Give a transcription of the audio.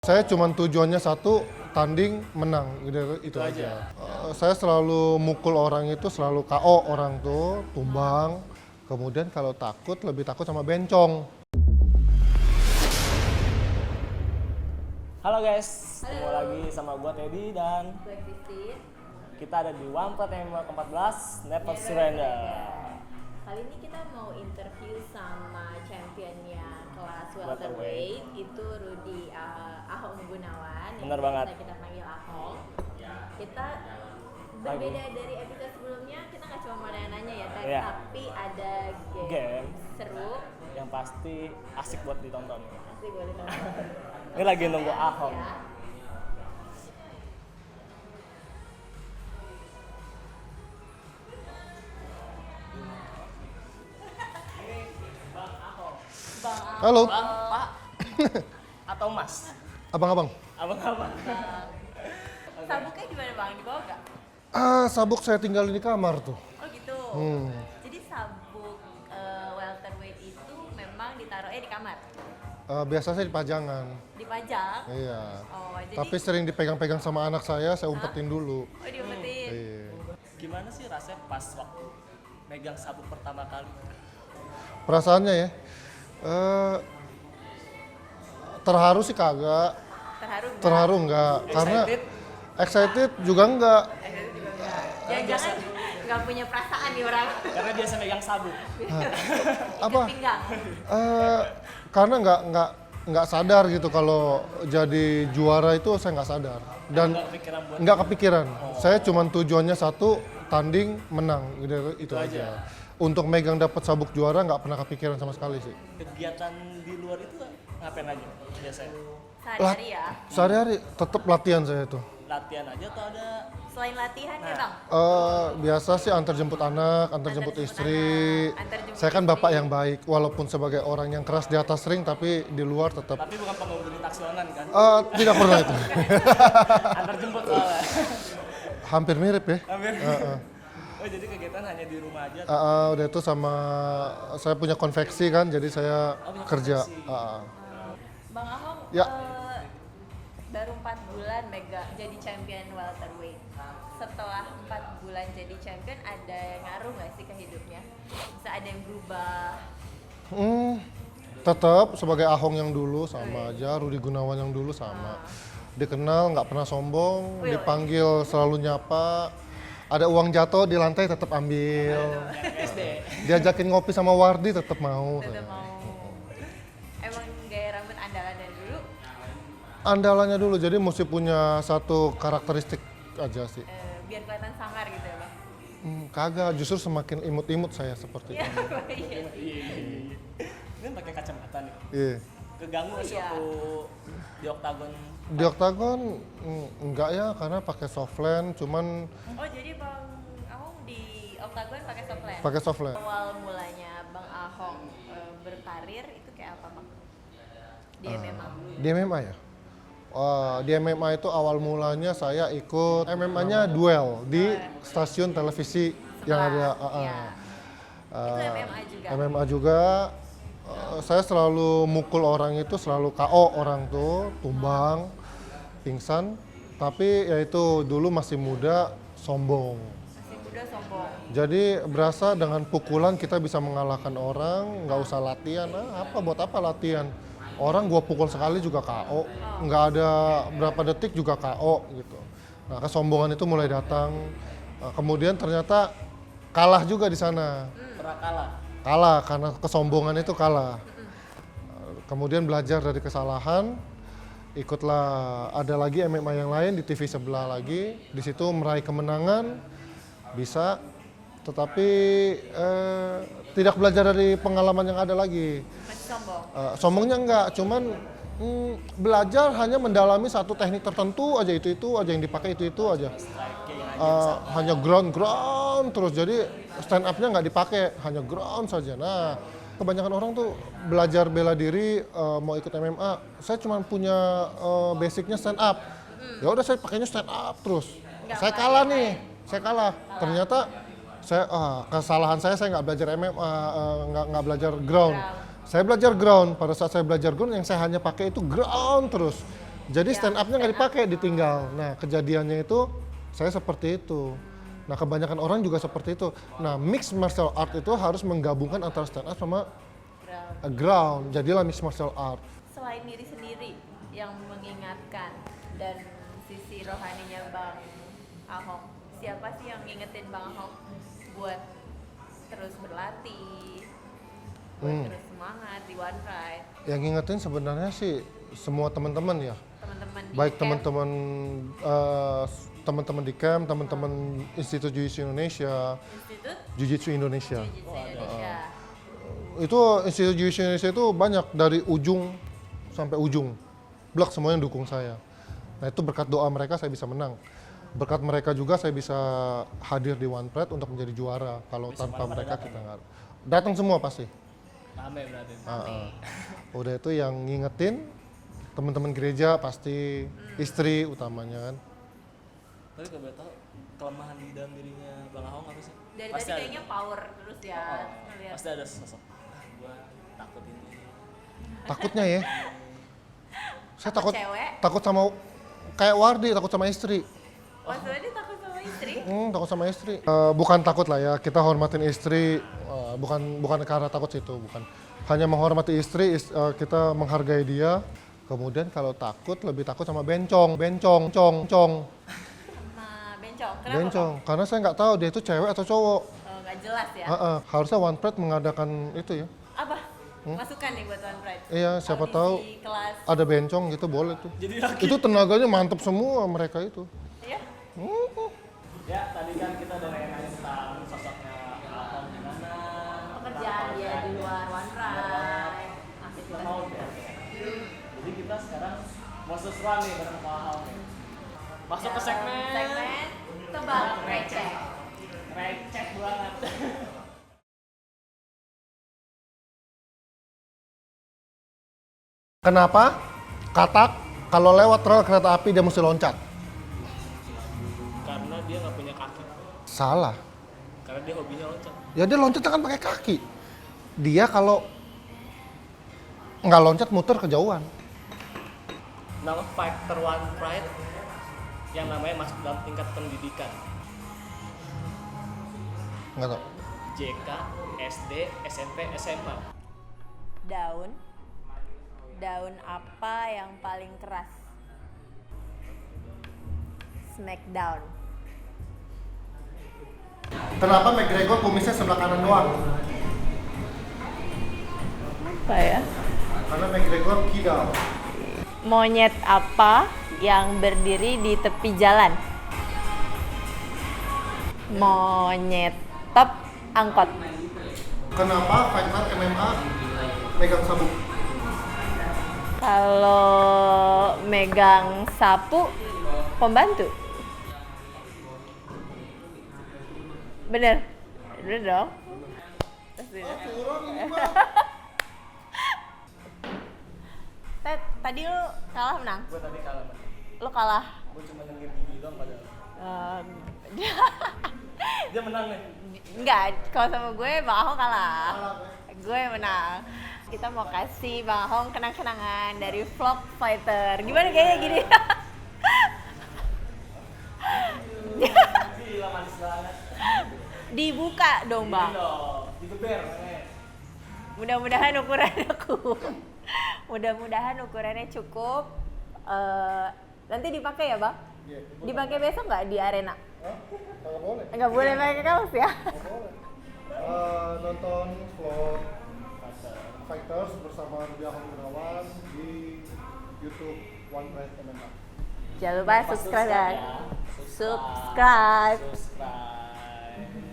Saya cuma tujuannya satu, tanding, menang, gitu, itu aja. Saya selalu mukul orang itu, selalu KO orang tuh, tumbang. Kemudian kalau takut, lebih takut sama bencong. Halo guys, ketemu lagi sama gua Teddy dan Gue Christine. kita ada di Wampet MMA ke-14, Never Surrender. Kali ini kita mau interview sama championnya kelas Welterweight. welterweight, itu Rudy Ahong Gunawan. Bener yang banget. biasa kita panggil Ahong. Kita berbeda dari episode sebelumnya, kita nggak cuma mau nanya-nanya ya, Iya. tapi ada game, Game. seru. Yang pasti asik buat ditonton. Pasti boleh tonton. Ini lagi nunggu Ahong. Ya. Bang Ahong. Halo, Bang, Pak, atau Mas? abang-abang. Abang-abang. Sabuknya gimana bang? Dibawa nggak? Sabuk saya tinggalin di kamar tuh. Oh gitu. Jadi sabuk welterweight itu memang ditaruhnya di kamar, Biasa saya di pajangan. dipajang. Iya. Oh jadi. Tapi sering dipegang-pegang sama anak saya umpetin dulu. Oh diumpetin. Iya. Gimana sih rasanya pas waktu megang sabuk pertama kali? Perasaannya ya, terharu sih kagak, Terharu nggak? terharu enggak, karena Excited? excited juga enggak. Jangan-jangan nggak punya perasaan nih orang. Karena biasa megang sabuk. Apa? Ikat pinggang. Karena nggak sadar gitu kalau jadi juara itu saya nggak sadar dan Nggak kepikiran buat nggak kepikiran. Saya cuma tujuannya satu, tanding, menang, gitu, itu aja. Untuk megang dapat sabuk juara nggak pernah kepikiran sama sekali sih. kegiatan di luar itu ngapain aja biasanya? Sehari-hari ya. Sehari-hari tetap latihan saya tuh. Latihan aja atau ada Selain latihan ya bang. Biasa sih antar jemput anak, antar jemput istri. anak, antar jemput Saya kan istri. bapak yang baik, walaupun sebagai orang yang keras di atas ring, tapi di luar tetap tapi bukan pengemudi taksi online kan? tidak pernah itu. Antar jemput soalnya. Hampir mirip ya. Hampir. Oh jadi kegiatan hanya di rumah aja? Udah itu sama saya punya konveksi kan, jadi saya punya kerja. konveksi. Bang Ahong. Ya. Baru 4 bulan jadi champion welterweight. Setelah 4 bulan jadi champion, ada ngaruh nggak sih ke hidupnya? Bisa ada yang berubah? Tetap sebagai Ahong yang dulu sama aja, Rudy Gunawan yang dulu sama. Dikenal, nggak pernah sombong, dipanggil selalu nyapa. Ada uang jatuh di lantai tetap ambil. SD. Diajakin ngopi sama Wardi tetap mau. Tetap mau. Emang gaya rambut andalan dari dulu? Andalannya dulu, jadi mesti punya satu karakteristik aja sih. Biar kelihatan sangar gitu ya bang? Kagak, justru semakin imut-imut saya seperti Iya. itu. Iya. Ini pakai kacamata nih. Iya. Keganggu nggak sih Iya. waktu di oktagon? Di oktagon enggak ya, karena pakai softland, cuman Oh jadi bang Ahong di oktagon pakai softland? pakai softland. Awal mulanya bang Ahong berkarir itu kayak apa bang? Di MMA? Di MMA ya? Di MMA itu awal mulanya saya ikut MMA-nya duel di stasiun televisi yang ada. Iya. Itu MMA juga? MMA juga. Saya selalu mukul orang itu, selalu KO orang tuh, tumbang, pingsan. Tapi ya itu dulu masih muda, sombong. Masih muda sombong. Jadi berasa dengan pukulan kita bisa mengalahkan orang, nggak usah latihan. Buat apa latihan? Orang gua pukul sekali juga KO, nggak ada berapa detik juga KO gitu. Nah kesombongan itu mulai datang. Kemudian ternyata kalah juga di sana. Pernah kalah? Kalah karena kesombongan itu kalah. Kemudian belajar dari kesalahan, ikutlah ada lagi MMA yang lain di TV sebelah lagi. Di situ meraih kemenangan, bisa. Tetapi tidak belajar dari pengalaman yang ada lagi. Masih sombong? Sombongnya enggak, cuman belajar hanya mendalami satu teknik tertentu aja, itu aja yang dipakai, itu aja. Striking aja. Hanya ground terus, jadi stand up-nya nggak dipakai, hanya ground saja. Nah, kebanyakan orang tuh belajar bela diri, mau ikut MMA, saya cuma punya basicnya stand up. Ya udah saya pakainya stand up terus. Saya kalah nih, saya kalah. Ternyata saya kesalahan saya nggak belajar MMA, nggak belajar ground. Saya belajar ground. Pada saat saya belajar ground, yang saya hanya pakai itu ground terus. Jadi Yang stand up-nya nggak stand up. dipakai, ditinggal. Nah, kejadiannya itu saya seperti itu. Nah, kebanyakan orang juga seperti itu. Nah, mixed martial art itu harus menggabungkan antara stand up sama Ground. ground. Jadilah mixed martial art. Selain diri sendiri yang mengingatkan dan sisi rohaninya Bang Ahong, siapa sih yang ngingetin Bang Ahong buat terus berlatih, buat terus semangat di One Pride? Yang ngingetin sebenarnya sih semua teman-teman ya. Teman-teman di Baik camp, teman-teman teman-teman di camp, teman-teman Institut Jiu-Jitsu Indonesia, Institut Jiu-Jitsu Indonesia. Jiu-Jitsu Indonesia. Itu Institut Jiu-Jitsu Indonesia itu banyak dari ujung sampai ujung. Blok semuanya dukung saya. Nah, itu berkat doa mereka saya bisa menang. Berkat mereka juga saya bisa hadir di One Pride untuk menjadi juara. Kalau tanpa mereka kita nggak datang semua pasti. Rame berarti. Udah itu yang ngingetin teman-teman gereja pasti, istri utamanya kan. Tapi kalau boleh tahu kelemahan di dalam dirinya Bang Ahong apa sih? Dari Pasti tadi ada. kayaknya power terus ya. Ngeliat. Pasti ada sosok. Gua takut ini. Takutnya ya. Saya takut cewek? takut sama kayak Wardi, takut sama istri. Maksudnya dia takut sama istri? Takut sama istri. Bukan takut lah ya, kita hormatin istri. Bukan karena takut situ, bukan. Hanya menghormati istri, kita menghargai dia. Kemudian kalau takut, lebih takut sama bencong. Sama bencong. Kenapa? Bencong. Karena saya nggak tahu dia itu cewek atau cowok. Oh, nggak jelas ya. Harusnya One Pride mengadakan itu ya. Apa? Masukan nih buat One Pride. Iya, siapa Audisi tahu kelas. ada bencong gitu boleh tuh. Jadi lagi. Itu tenaganya mantep semua mereka itu. Iya. Ya, tadi kan kita udah nanya tentang sosoknya Ahong gimana. Pekerjaan dia di luar One Pride. Masih kita Ahong ya. Jadi kita sekarang mau sesuai nih bareng Bang Ahong nih. Masuk ke segmen tebak receh. receh banget. Kenapa? Katak kalau lewat rel kereta api dia mesti loncat. Karena dia nggak punya kaki. Salah. Karena dia hobinya loncat. Ya dia loncat kan pakai kaki. Dia kalau nggak loncat muter kejauhan. Nama fighter One Pride yang namanya masuk dalam tingkat pendidikan. Nggak tahu. JK, SD, SMP, SMA. Daun apa yang paling keras? Smackdown. Kenapa McGregor kumisnya sebelah kanan doang? Apa ya? Karena McGregor kidal. Monyet apa yang berdiri di tepi jalan? Monyet top angkot. Kenapa fighter MMA megang sabuk? Kalau megang sapu, pembantu. Bener dong. Ted, tadi lu kalah menang? Gue tadi kalah. Lu kalah. Gue cuma nyengir gigi doang padahal. Dia menang nih. Enggak, kalau sama gue Bang Ahong kalah. Gue yang menang. Kita mau kasih Bang Ahong kenang-kenangan dari vlog fighter. Gimana kayaknya gini? Gila manis banget. Dibuka dong, Bang. Digeber. Mudah-mudahan ukurannya cukup. Mudah-mudahan ukurannya cukup. Nanti dipakai ya, Bang? Dipakai besok nggak di arena? Nggak boleh. Nggak boleh pakai kaos ya? Nggak boleh. Nonton vlog Fighters bersama Rudy Ahong Gunawan di YouTube One Pride MMA. Jangan lupa subscribe, guys. Subscribe. Subscribe.